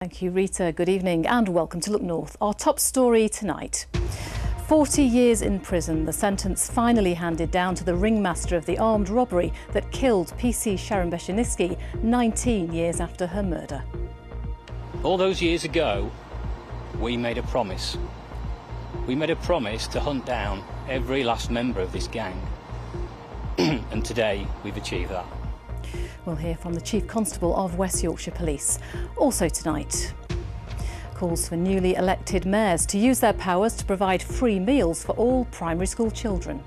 Thank you, Rita. Good evening and welcome to Look North. Our top story tonight. 40 years in prison, the sentence finally handed down to the ringmaster of the armed robbery that killed PC Sharon Beshinitsky 19 years after her murder. All those years ago, we made a promise. We made a promise to hunt down every last member of this gang. And today, we've achieved that. We'll hear from the Chief Constable of West Yorkshire Police. Also tonight, calls for newly elected mayors to use their powers to provide free meals for all primary school children.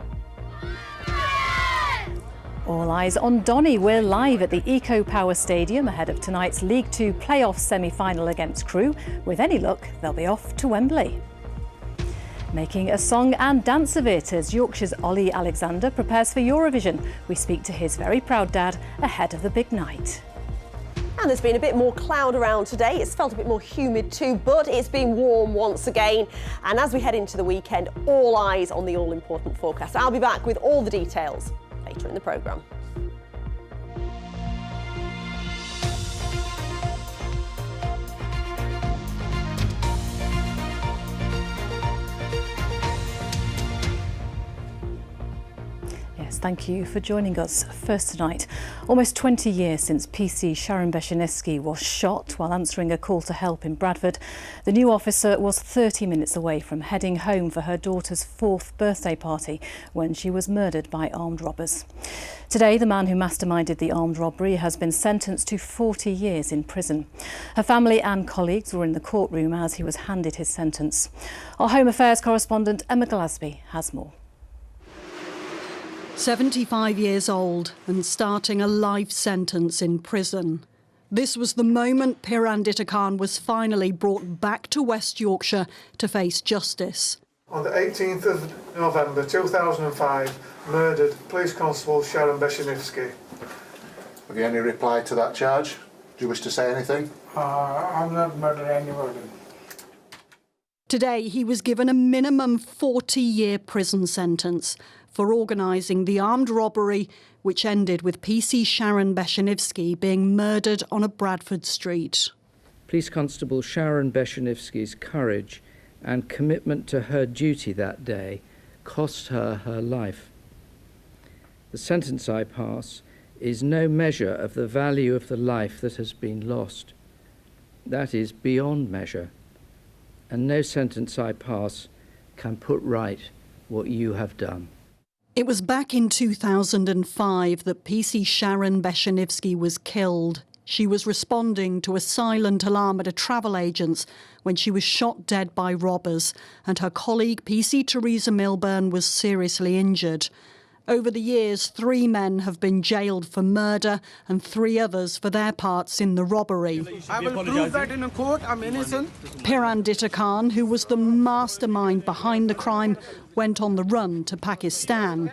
All eyes on Donny. We're live at the Eco Power Stadium ahead of tonight's League Two playoff semi-final against Crewe. With any luck, they'll be off to Wembley. Making a song and dance of it as Yorkshire's Ollie Alexander prepares for Eurovision. We speak to his very proud dad ahead of the big night. And there's been a bit more cloud around today. It's felt a bit more humid too, but it's been warm once again. And as we head into the weekend, all eyes on the all-important forecast. I'll be back with all the details later in the programme. Thank you for joining us. First tonight, almost 20 years since PC Sharon Beshinitsky was shot while answering a call to help in Bradford. The new officer was 30 minutes away from heading home for her daughter's 4th birthday party when she was murdered by armed robbers. Today, the man who masterminded the armed robbery has been sentenced to 40 years in prison. Her family and colleagues were in the courtroom as he was handed his sentence. Our Home Affairs correspondent Emma Glasby has more. 75 years old and starting a life sentence in prison. This was the moment Amanda Harper was finally brought back to West Yorkshire to face justice. On the 18th of November 2005, murdered Police Constable Sharon Beshinitsky. Have you any reply to that charge? Do you wish to say anything? I'm not murdering anybody. Today he was given a minimum 40-year prison sentence for organising the armed robbery which ended with PC Sharon Beshinitsky being murdered on a Bradford street. Police Constable Sharon Beshinitsky's courage and commitment to her duty that day cost her her life. The sentence I pass is no measure of the value of the life that has been lost. That is beyond measure, and no sentence I pass can put right what you have done. It was back in 2005 that PC Sharon Beshinitsky was killed. She was responding to a silent alarm at a travel agent's when she was shot dead by robbers, and her colleague PC Teresa Milburn was seriously injured. Over the years, 3 men have been jailed for murder and 3 others for their parts in the robbery. I will prove that in a court. I'm innocent. Amanda Harper, who was the mastermind behind the crime, went on the run to Pakistan.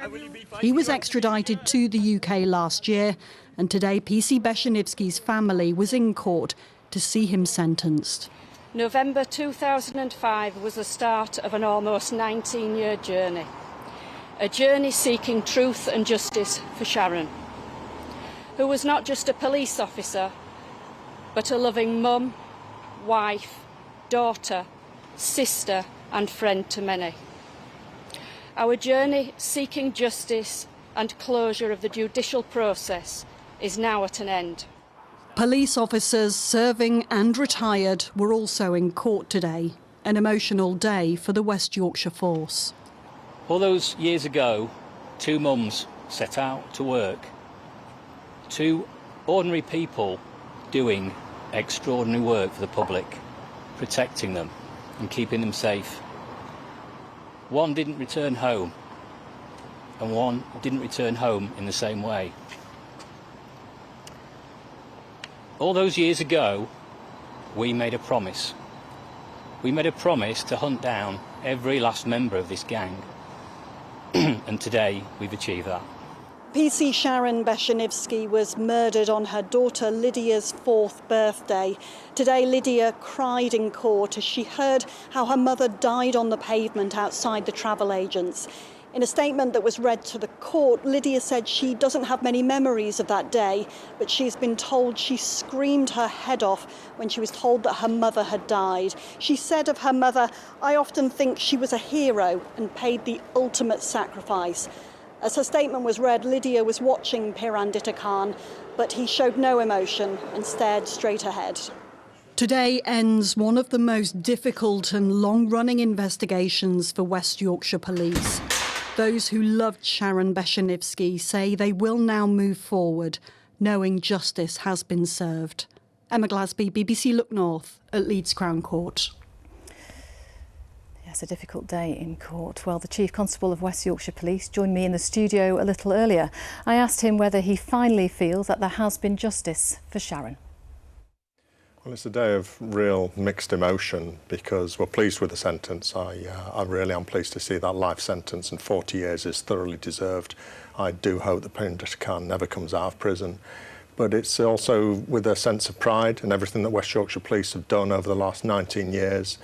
He was extradited to the UK last year, and today PC Beshinitsky's family was in court to see him sentenced. November 2005 was the start of an almost 19-year journey. A journey seeking truth and justice for Sharon, who was not just a police officer, but a loving mum, wife, daughter, sister and friend to many. Our journey seeking justice and closure of the judicial process is now at an end. Police officers serving and retired were also in court today, an emotional day for the West Yorkshire Force. All those years ago, 2 mums set out to work. 2 ordinary people doing extraordinary work for the public, protecting them and keeping them safe. 1 didn't return home, and 1 didn't return home in the same way. All those years ago, we made a promise. We made a promise to hunt down every last member of this gang. And today, we've achieved that. PC Sharon Beshinitsky was murdered on her daughter Lydia's 4th birthday. Today, Lydia cried in court as she heard how her mother died on the pavement outside the travel agent's. In a statement that was read to the court, Lydia said she doesn't have many memories of that day, but she's been told she screamed her head off when she was told that her mother had died. She said of her mother, "I often think she was a hero and paid the ultimate sacrifice." As her statement was read, Lydia was watching Pirandita Khan, but he showed no emotion and stared straight ahead. Today ends one of the most difficult and long-running investigations for West Yorkshire Police. Those who loved Sharon Beshenivsky say they will now move forward, knowing justice has been served. Emma Glasby, BBC Look North at Leeds Crown Court. Yes, a difficult day in court. Well, the Chief Constable of West Yorkshire Police joined me in the studio a little earlier. I asked him whether he finally feels that there has been justice for Sharon. Well, it's a day of real mixed emotion because we're pleased with the sentence. I really am pleased to see that life sentence, and 40 years is thoroughly deserved. I do hope that Pirandita Khan never comes out of prison. But it's also with a sense of pride in everything that West Yorkshire Police have done over the last 19 years,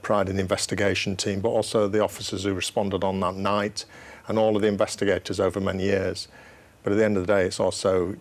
pride in the investigation team, but also the officers who responded on that night and all of the investigators over many years. But at the end of the day, it's also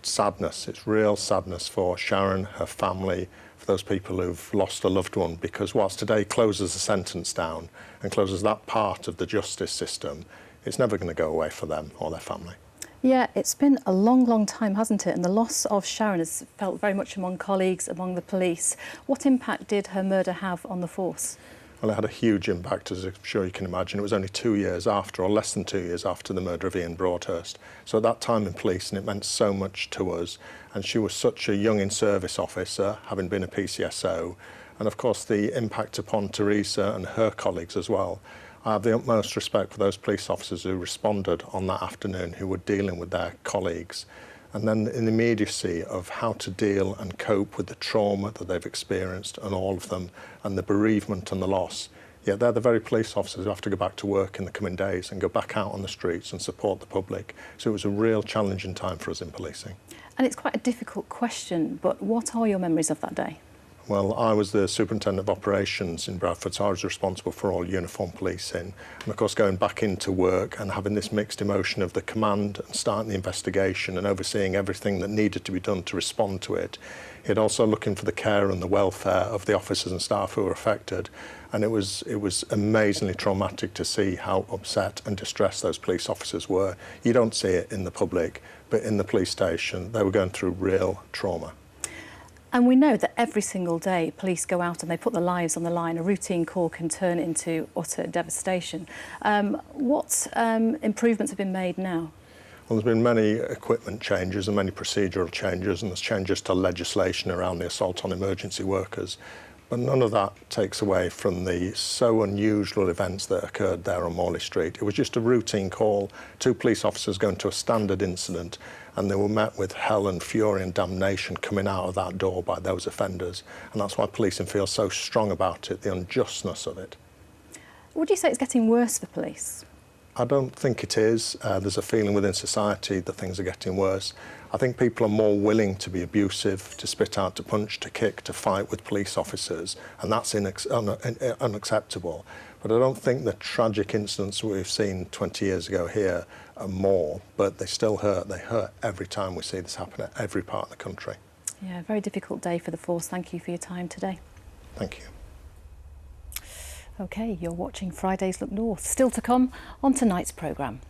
sadness. It's real sadness for Sharon, her family, for those people who've lost a loved one, because whilst today closes the sentence down and closes that part of the justice system, it's never going to go away for them or their family. Yeah, it's been a long, long time, hasn't it? And the loss of Sharon has felt very much among colleagues, among the police. What impact did her murder have on the force? Well, it had a huge impact, as I'm sure you can imagine. It was only 2 years after, or less than 2 years after, the murder of Ian Broadhurst. So at that time in police, and it meant so much to us. And she was such a young in-service officer, having been a PCSO. And of course, the impact upon Teresa and her colleagues as well. I have the utmost respect for those police officers who responded on that afternoon, who were dealing with their colleagues. And then in the immediacy of how to deal and cope with the trauma that they've experienced, and all of them, and the bereavement and the loss. Yet they're the very police officers who have to go back to work in the coming days and go back out on the streets and support the public. So it was a real challenging time for us in policing. And it's quite a difficult question, but what are your memories of that day? Well, I was the Superintendent of Operations in Bradford, so I was responsible for all uniform policing. And of course, going back into work and having this mixed emotion of the command and starting the investigation and overseeing everything that needed to be done to respond to it. It also looking for the care and the welfare of the officers and staff who were affected. And it was amazingly traumatic to see how upset and distressed those police officers were. You don't see it in the public, but in the police station, they were going through real trauma. And we know that every single day police go out and they put their lives on the line. A routine call can turn into utter devastation. What improvements have been made now? Well, there's been many equipment changes and many procedural changes, and there's changes to legislation around the assault on emergency workers. But none of that takes away from the so unusual events that occurred there on Morley Street. It was just a routine call, 2 police officers going to a standard incident, and they were met with hell and fury and damnation coming out of that door by those offenders. And that's why policing feels so strong about it, the unjustness of it. Would you say it's getting worse for police? I don't think it is. There's a feeling within society that things are getting worse. I think people are more willing to be abusive, to spit out, to punch, to kick, to fight with police officers, and that's unacceptable. But I don't think the tragic incidents we've seen 20 years ago here are more, but they still hurt. They hurt every time we see this happen at every part of the country. Yeah, a very difficult day for the force. Thank you for your time today. Thank you. OK, you're watching Friday's Look North. Still to come on tonight's programme.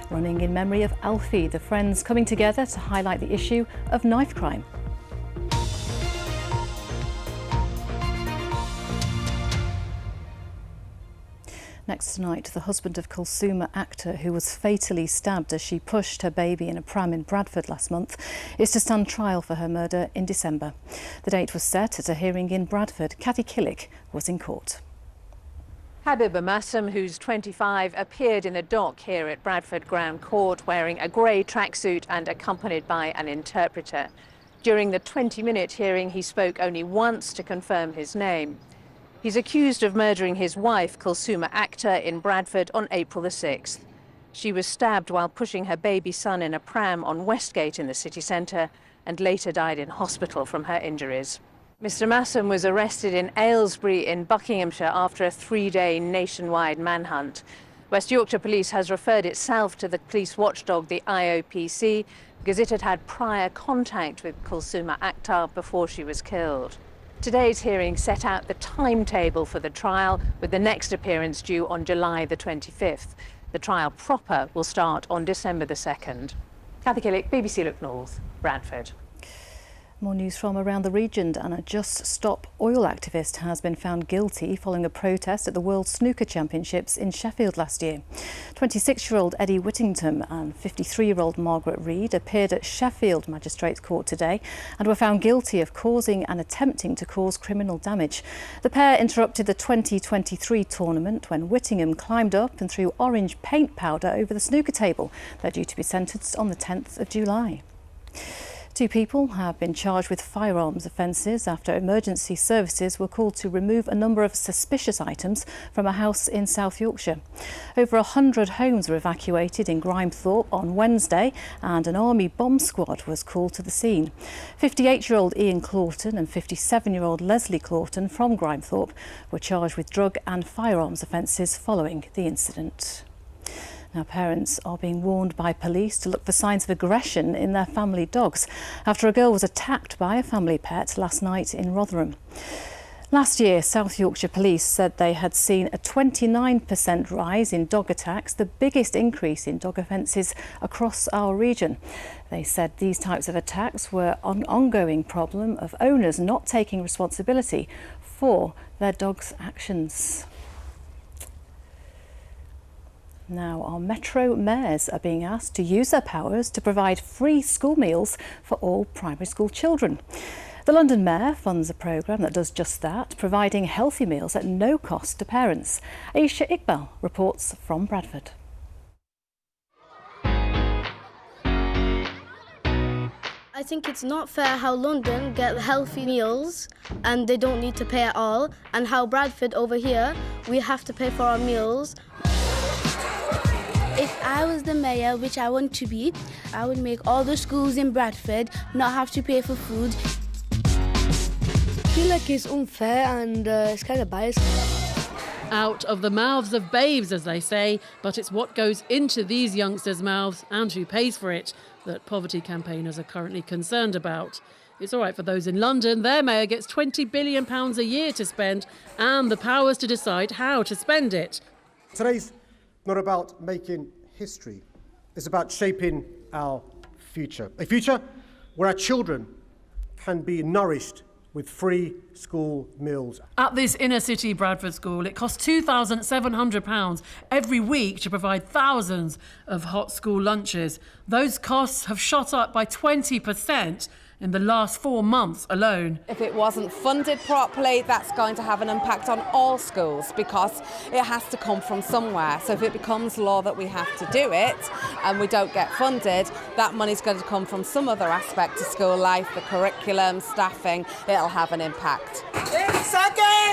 Running in memory of Alfie, the friends coming together to highlight the issue of knife crime. Next tonight, the husband of Kulsuma actor who was fatally stabbed as she pushed her baby in a pram in Bradford last month is to stand trial for her murder in December. The date was set at a hearing in Bradford. Kathy Killick was in court. Habib Amassam, who's 25, appeared in the dock here at Bradford Crown Court wearing a grey tracksuit and accompanied by an interpreter. During the 20-minute hearing, he spoke only once to confirm his name. He's accused of murdering his wife, Kulsuma actor, in Bradford on April the 6th. She was stabbed while pushing her baby son in a pram on Westgate in the city centre and later died in hospital from her injuries. Mr Amassam was arrested in Aylesbury in Buckinghamshire after a 3-day nationwide manhunt. West Yorkshire Police has referred itself to the police watchdog, the IOPC, because it had had prior contact with Kulsuma Akhtar before she was killed. Today's hearing set out the timetable for the trial, with the next appearance due on July the 25th. The trial proper will start on December the 2nd. Cathy Killick, BBC Look North, Bradford. More news from around the region, and a Just Stop Oil activist has been found guilty following a protest at the World Snooker Championships in Sheffield last year. 26-year-old Eddie Whittington and 53-year-old Margaret Reed appeared at Sheffield Magistrates Court today and were found guilty of causing and attempting to cause criminal damage. The pair interrupted the 2023 tournament when Whittingham climbed up and threw orange paint powder over the snooker table. They're due to be sentenced on the 10th of July. 2 people have been charged with firearms offences after emergency services were called to remove a number of suspicious items from a house in South Yorkshire. Over 100 homes were evacuated in Grimethorpe on Wednesday, and an army bomb squad was called to the scene. 58-year-old Ian Clawton and 57-year-old Leslie Clawton from Grimethorpe were charged with drug and firearms offences following the incident. Now, parents are being warned by police to look for signs of aggression in their family dogs after a girl was attacked by a family pet last night in Rotherham. Last year, South Yorkshire Police said they had seen a 29% rise in dog attacks, the biggest increase in dog offences across our region. They said these types of attacks were an ongoing problem of owners not taking responsibility for their dogs' actions. Now, our Metro mayors are being asked to use their powers to provide free school meals for all primary school children. The London Mayor funds a programme that does just that, providing healthy meals at no cost to parents. Aisha Iqbal reports from Bradford. I think it's not fair how London get healthy meals and they don't need to pay at all, and how Bradford over here, we have to pay for our meals. If I was the mayor, which I want to be, I would make all the schools in Bradford not have to pay for food. I feel like it's unfair and it's kind of biased. Out of the mouths of babes, as they say, but it's what goes into these youngsters' mouths and who pays for it that poverty campaigners are currently concerned about. It's all right for those in London. Their mayor gets £20 billion a year to spend and the powers to decide how to spend it. Today's not about making history. It's about shaping our future. A future where our children can be nourished with free school meals. At this inner city Bradford school, it costs £2,700 every week to provide thousands of hot school lunches. Those costs have shot up by 20% in the last 4 months alone. If it wasn't funded properly, that's going to have an impact on all schools because it has to come from somewhere. So if it becomes law that we have to do it and we don't get funded, that money's going to come from some other aspect of school life, the curriculum, staffing. It'll have an impact.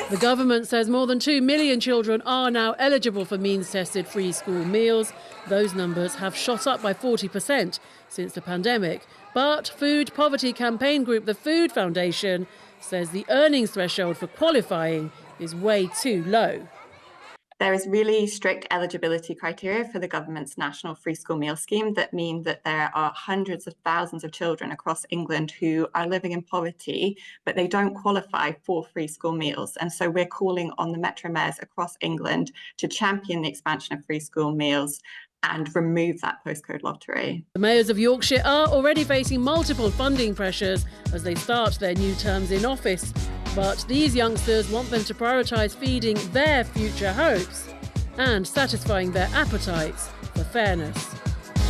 The government says more than 2 million children are now eligible for means-tested free school meals. Those numbers have shot up by 40% since the pandemic. But food poverty campaign group The Food Foundation says the earnings threshold for qualifying is way too low. There is really strict eligibility criteria for the government's national free school meal scheme that mean that there are hundreds of thousands of children across England who are living in poverty, but they don't qualify for free school meals. And so we're calling on the Metro mayors across England to champion the expansion of free school meals and remove that postcode lottery. The mayors of Yorkshire are already facing multiple funding pressures as they start their new terms in office. But these youngsters want them to prioritise feeding their future hopes and satisfying their appetites for fairness.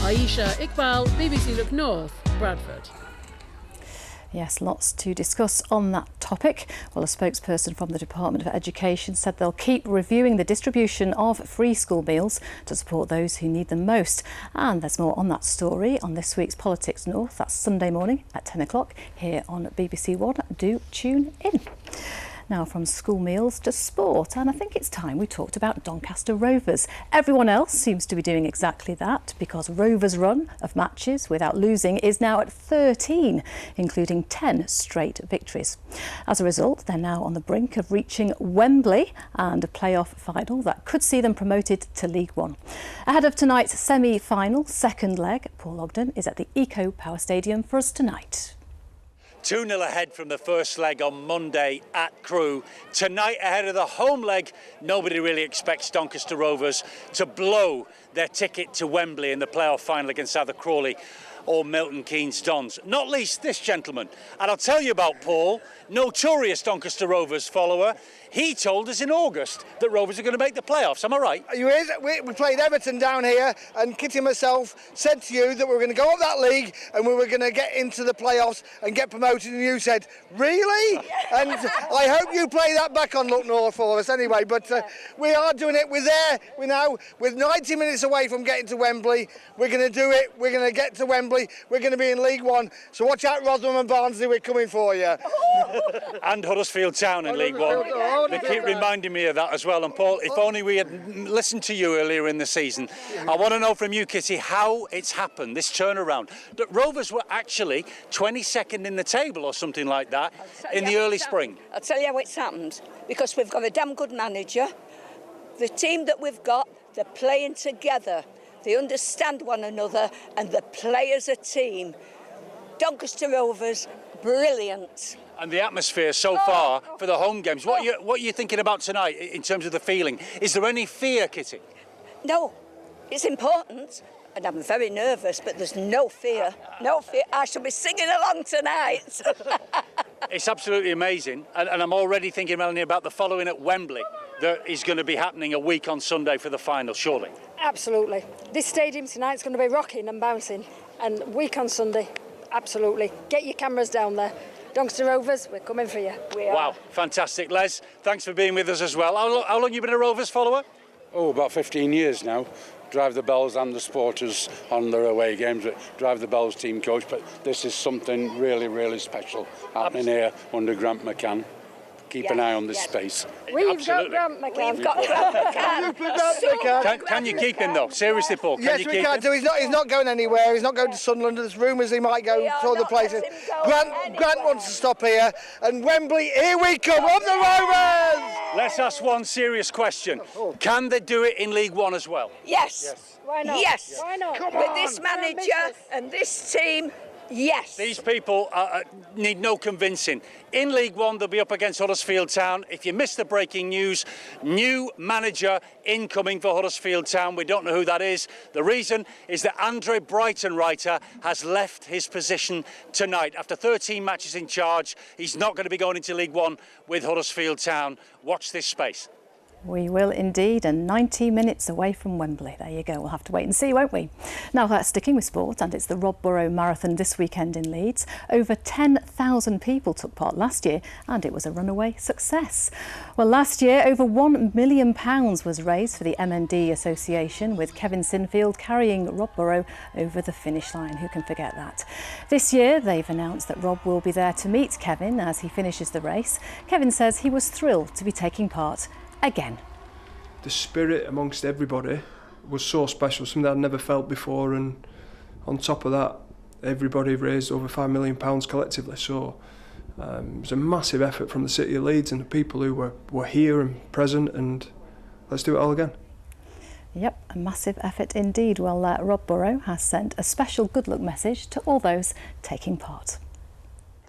Aisha Iqbal, BBC Look North, Bradford. Yes, lots to discuss on that topic. Well, a spokesperson from the Department of Education said they'll keep reviewing the distribution of free school meals to support those who need them most. And there's more on that story on this week's Politics North. That's Sunday morning at 10 o'clock here on BBC One. Do tune in. Now from school meals to sport, and I think it's time we talked about Doncaster Rovers. Everyone else seems to be doing exactly that, because Rovers' run of matches without losing is now at 13, including 10 straight victories. As a result, they're now on the brink of reaching Wembley and a playoff final that could see them promoted to League One. Ahead of tonight's semi-final second leg, Paul Ogden is at the Eco Power Stadium for us tonight. 2-0 ahead from the first leg on Monday at Crewe. Tonight, ahead of the home leg, nobody really expects Doncaster Rovers to blow their ticket to Wembley in the playoff final against either Crawley or Milton Keynes Dons. Not least this gentleman. And I'll tell you about Paul, notorious Doncaster Rovers follower. He told us in August that Rovers are going to make the playoffs. Am I right? You is. We played Everton down here, and Kitty and myself said to you that we were going to go up that league and we were going to get into the playoffs and get promoted, and you said, really? And I hope you play that back on Look North for us anyway. But we are doing it. We're there. We're now, with 90 minutes away from getting to Wembley. We're going to do it. We're going to get to Wembley. We're going to be in League One. So watch out, Rotherham and Barnsley. We're coming for you. And Huddersfield Town in League One. They keep reminding me of that as well. And Paul, if only we had listened to you earlier in the season. I want to know from you, Kitty, how it's happened, this turnaround. That Rovers were actually 22nd in the table or something like that in the early spring. I'll tell you how it's happened. Because we've got a damn good manager. The team that we've got, they're playing together. They understand one another, and the players a team. Doncaster Rovers, brilliant. And the atmosphere so far for the home games. What are you thinking about tonight in terms of the feeling? Is there any fear, Kitty? No, it's important. And I'm very nervous, but there's no fear. No fear. I shall be singing along tonight. It's absolutely amazing. And I'm already thinking, Melanie, about the following at Wembley that is going to be happening a week on Sunday for the final, surely. Absolutely. This stadium tonight's going to be rocking and bouncing. And week on Sunday, absolutely. Get your cameras down there. Doncaster Rovers, we're coming for you. Wow, fantastic. Les, thanks for being with us as well. How long have you been a Rovers follower? Oh, about 15 years now. Drive the Bells and the supporters on their away games. Drive the Bells team coach, but this is something really, really special happening here under Grant McCann. Keep an eye on this space. We've got Grant McCann. We've got Grant McCann. Can you keep him though? Seriously, Paul, can you keep him? Yes, we can do. He's not going anywhere. He's not going to Sunderland. There's rumours he might go to other places. Grant wants to stop here. And Wembley, here we come, up the Rovers! Let's ask one serious question. Can they do it in League One as well? Yes. Why not? Yes. Why not? With this manager and this team, yes. These people need no convincing. In League One, they'll be up against Huddersfield Town. If you missed the breaking news, new manager incoming for Huddersfield Town. We don't know who that is. The reason is that Andre Brightonwriter has left his position tonight. After 13 matches in charge, he's not going to be going into League One with Huddersfield Town. Watch this space. We will indeed, and 90 minutes away from Wembley. There you go. We'll have to wait and see, won't we? Now, sticking with sport, and it's the Rob Borough Marathon this weekend in Leeds. Over 10,000 people took part last year, and it was a runaway success. Well, last year, over £1 million was raised for the MND Association, with Kevin Sinfield carrying Rob Borough over the finish line. Who can forget that? This year, they've announced that Rob will be there to meet Kevin as he finishes the race. Kevin says he was thrilled to be taking part again. The spirit amongst everybody was so special, something I'd never felt before, and on top of that, everybody raised over £5 million collectively, so it was a massive effort from the City of Leeds and the people who were here and present, and let's do it all again. Yep, a massive effort indeed. Well, Rob Borough has sent a special good luck message to all those taking part.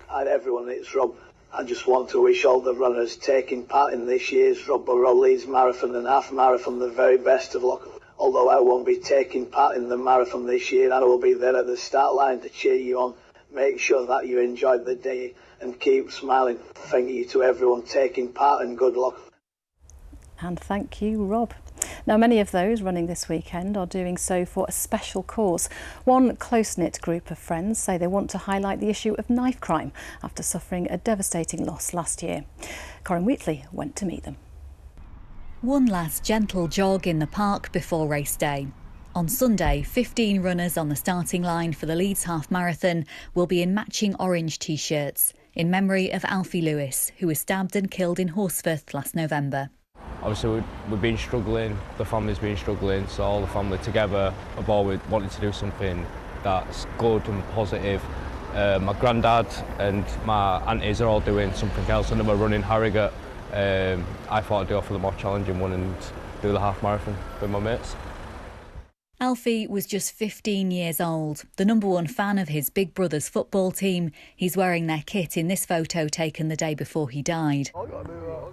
Hi everyone, it's Rob. I just want to wish all the runners taking part in this year's Rob Borough Leeds Marathon and Half Marathon the very best of luck. Although I won't be taking part in the marathon this year, I will be there at the start line to cheer you on. Make sure that you enjoy the day and keep smiling. Thank you to everyone taking part and good luck. And thank you, Rob. Now, many of those running this weekend are doing so for a special cause. One close-knit group of friends say they want to highlight the issue of knife crime after suffering a devastating loss last year. Corinne Wheatley went to meet them. One last gentle jog in the park before race day. On Sunday, 15 runners on the starting line for the Leeds Half Marathon will be in matching orange T-shirts. in memory of Alfie Lewis, who was stabbed and killed in Horsforth last November. Obviously we've been struggling, the family's been struggling, so all the family together have always wanted to do something that's good and positive. My granddad and my aunties are all doing something else, and we're running Harrogate. I thought I'd go for the more challenging one and do the half marathon with my mates. Alfie was just 15 years old, the #1 fan of his big brother's football team. He's wearing their kit in this photo taken the day before he died.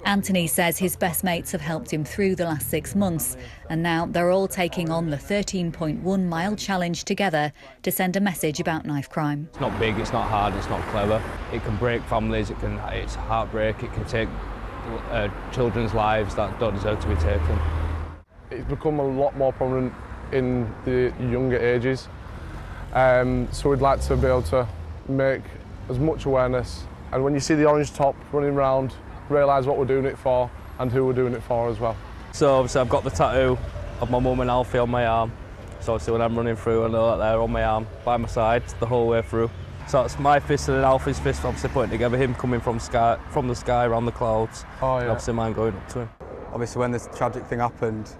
Anthony says his best mates have helped him through the last 6 months, and now they're all taking on the 13.1 mile challenge together to send a message about knife crime. It's not big, it's not hard, it's not clever. It can break families, it's heartbreak, it can take children's lives that don't deserve to be taken. It's become a lot more prominent in the younger ages, so we'd like to be able to make as much awareness, and when you see the orange top running around, realise what we're doing it for and who we're doing it for as well. So obviously I've got the tattoo of my mum and Alfie on my arm, so obviously when I'm running through I know that they're on my arm by my side the whole way through. So it's my fist and then Alfie's fist obviously pointing together, him coming from the sky around the clouds, and obviously mine going up to him. Obviously when this tragic thing happened,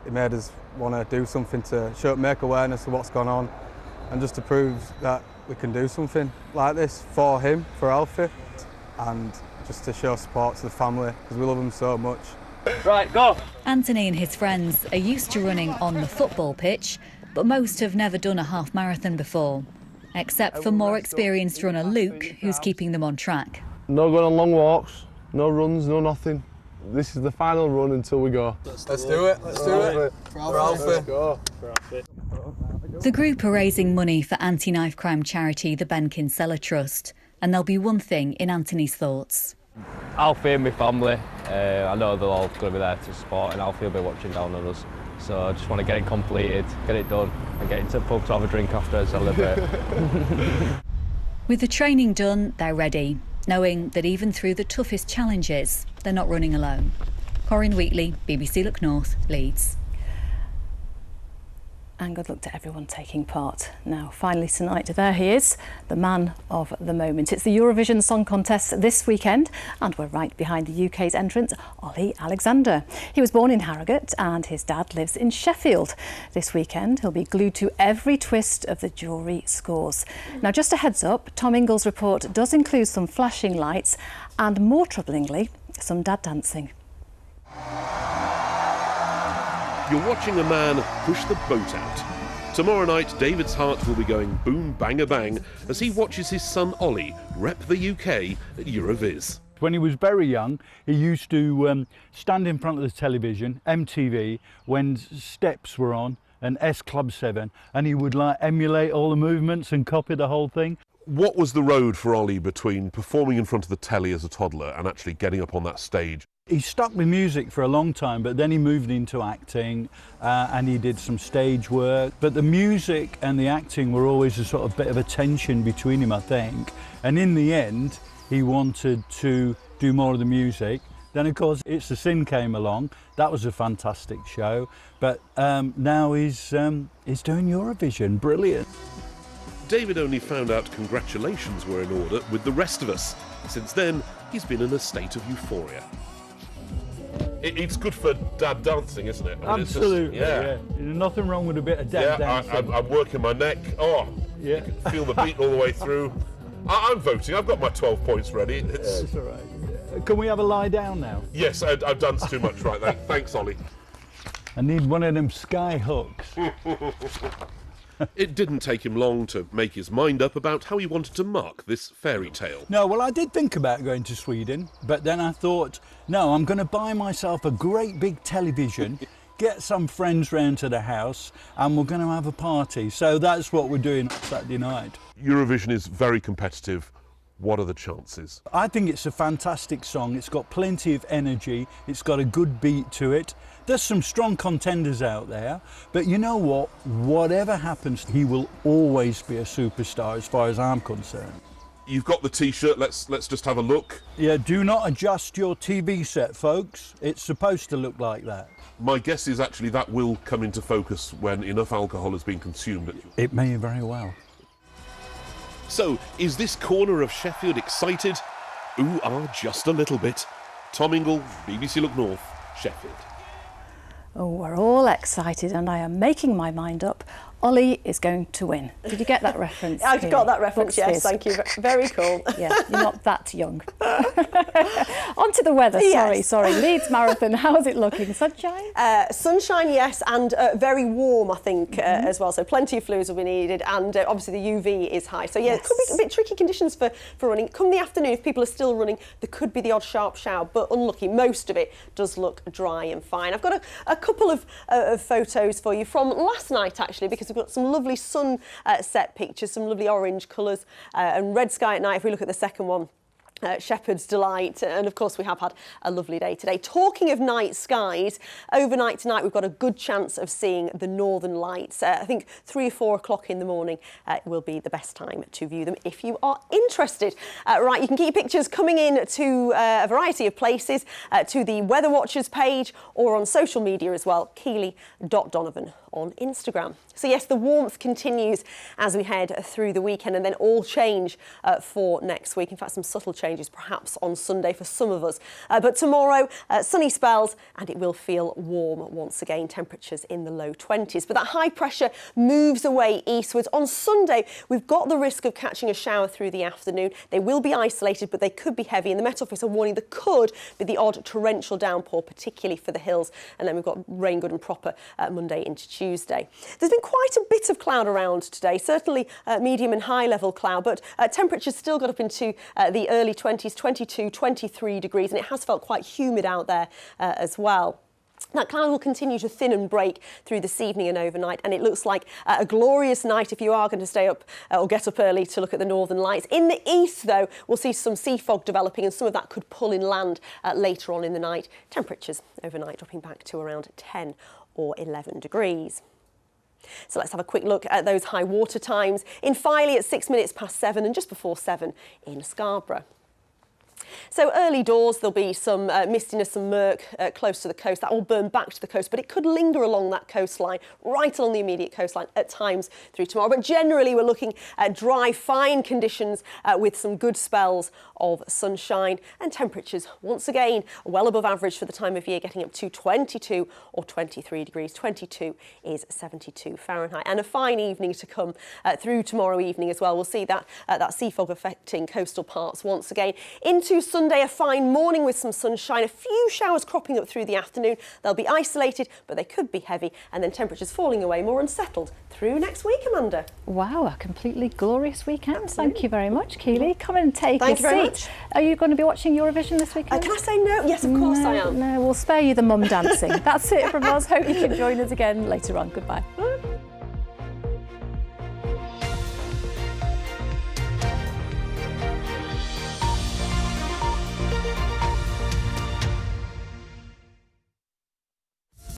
it made us want to do something to make awareness of what's gone on, and just to prove that we can do something like this for him, for Alfie, and just to show support to the family because we love him so much. Right, go! Anthony and his friends are used to running on the football pitch, but most have never done a half marathon before, except for more experienced runner Luke, who's keeping them on track. No going on long walks, no runs, no nothing. This is the final run until we go. Let's do it, let's do it. For Alfie. Go. The group are raising money for anti-knife crime charity the Ben Kinsella Trust, and there'll be one thing in Anthony's thoughts. Alfie and my family, I know they're all going to be there to support, and Alfie will be watching down on us. So I just want to get it completed, get it done, and get into the pub to have a drink after and celebrate. With the training done, they're ready, knowing that even through the toughest challenges, they're not running alone. Corinne Wheatley, BBC Look North, Leeds. And good luck to everyone taking part. Now, finally tonight, there he is, the man of the moment. It's the Eurovision Song Contest this weekend, and we're right behind the UK's entrant, Ollie Alexander. He was born in Harrogate, and his dad lives in Sheffield. This weekend, he'll be glued to every twist of the jury scores. Now, just a heads up, Tom Ingall's report does include some flashing lights and, more troublingly, some dad dancing. You're watching a man push the boat out. Tomorrow night, David's heart will be going boom, bang, bang as he watches his son Ollie rep the UK at Euroviz. When he was very young, he used to stand in front of the television, MTV, when Steps were on and S Club 7, and he would like emulate all the movements and copy the whole thing. What was the road for Ollie between performing in front of the telly as a toddler and actually getting up on that stage? He stuck with music for a long time, but then he moved into acting and he did some stage work. But the music and the acting were always a sort of bit of a tension between him, I think. And in the end, he wanted to do more of the music. Then, of course, It's a Sin came along. That was a fantastic show. But now he's doing Eurovision. Brilliant. David only found out congratulations were in order with the rest of us. Since then, he's been in a state of euphoria. It's good for dad dancing, isn't it? I mean, Absolutely, it's just, yeah. There's nothing wrong with a bit of dad dancing. I'm working my neck. Oh, yeah. You can feel the beat all the way through. I'm voting. I've got my 12 points ready. It's all right. Yeah. Can we have a lie down now? Yes, I've danced too much right there. Thanks, Ollie. I need one of them sky hooks. It didn't take him long to make his mind up about how he wanted to mark this fairy tale. No, well, I did think about going to Sweden, but then I thought, no, I'm going to buy myself a great big television, get some friends round to the house, and we're going to have a party. So that's what we're doing Saturday night. Eurovision is very competitive. What are the chances? I think it's a fantastic song. It's got plenty of energy. It's got a good beat to it. There's some strong contenders out there, but you know what? Whatever happens, he will always be a superstar as far as I'm concerned. You've got the T-shirt. Let's just have a look. Yeah, do not adjust your TV set, folks. It's supposed to look like that. My guess is actually that will come into focus when enough alcohol has been consumed. It may very well. So, is this corner of Sheffield excited? Just a little bit. Tom Ingle, BBC Look North, Sheffield. Oh, we're all excited and I am making my mind up. Ollie is going to win. Did you get that reference? I've got that reference, yes, thank you. Very cool. Yeah, you're not that young. On to the weather, sorry. Leeds Marathon, how's it looking? Sunshine? Sunshine, yes, and very warm, I think, as well. So plenty of fluids will be needed, and obviously the UV is high. So, it could be a bit tricky conditions for running. Come the afternoon, if people are still running, there could be the odd sharp shower, but unlucky. Most of it does look dry and fine. I've got a couple of photos for you from last night, actually, because we've got some lovely sunset pictures, some lovely orange colours and red sky at night. If we look at the second one, Shepherd's Delight, and of course we have had a lovely day today. Talking of night skies, overnight tonight we've got a good chance of seeing the Northern Lights. I think 3 or 4 o'clock in the morning will be the best time to view them if you are interested. Right, you can keep pictures coming in to a variety of places, to the Weather Watchers page or on social media as well, Keeley.Donovan on Instagram. So yes, the warmth continues as we head through the weekend, and then all change for next week. In fact, some subtle changes perhaps on Sunday for some of us. But tomorrow, sunny spells, and it will feel warm once again, temperatures in the low 20s. But that high pressure moves away eastwards. On Sunday, we've got the risk of catching a shower through the afternoon. They will be isolated, but they could be heavy. And the Met Office are warning there could be the odd torrential downpour, particularly for the hills. And then we've got rain good and proper Monday into Tuesday. There's been quite a bit of cloud around today, certainly medium and high level cloud, but temperatures still got up into the early 20s, 22, 23 degrees, and it has felt quite humid out there as well. That cloud will continue to thin and break through this evening and overnight, and it looks like a glorious night if you are going to stay up or get up early to look at the Northern Lights. In the east, though, we'll see some sea fog developing, and some of that could pull inland later on in the night. Temperatures overnight dropping back to around 10 or 11 degrees. So let's have a quick look at those high water times. In Filey at 6 minutes past 7 and just before 7 in Scarborough. So early doors, there'll be some mistiness, some murk close to the coast. That will burn back to the coast, but it could linger along that coastline, right along the immediate coastline at times through tomorrow. But generally, we're looking at dry, fine conditions with some good spells of sunshine, and temperatures once again well above average for the time of year, getting up to 22 or 23 degrees. 22 is 72 Fahrenheit, and a fine evening to come through tomorrow evening as well. We'll see that sea fog affecting coastal parts once again. Into Sunday, a fine morning with some sunshine, a few showers cropping up through the afternoon. They'll be isolated, but they could be heavy, and then temperatures falling away more unsettled through next week, Amanda. Wow, a completely glorious weekend. Absolutely. Thank you very much, Keeley. Come and take a seat. Thank you very much. Are you going to be watching Eurovision this weekend? Can I say no? Yes, of course I am. No, we'll spare you the mum dancing. That's it from us. Hope you can join us again later on. Goodbye.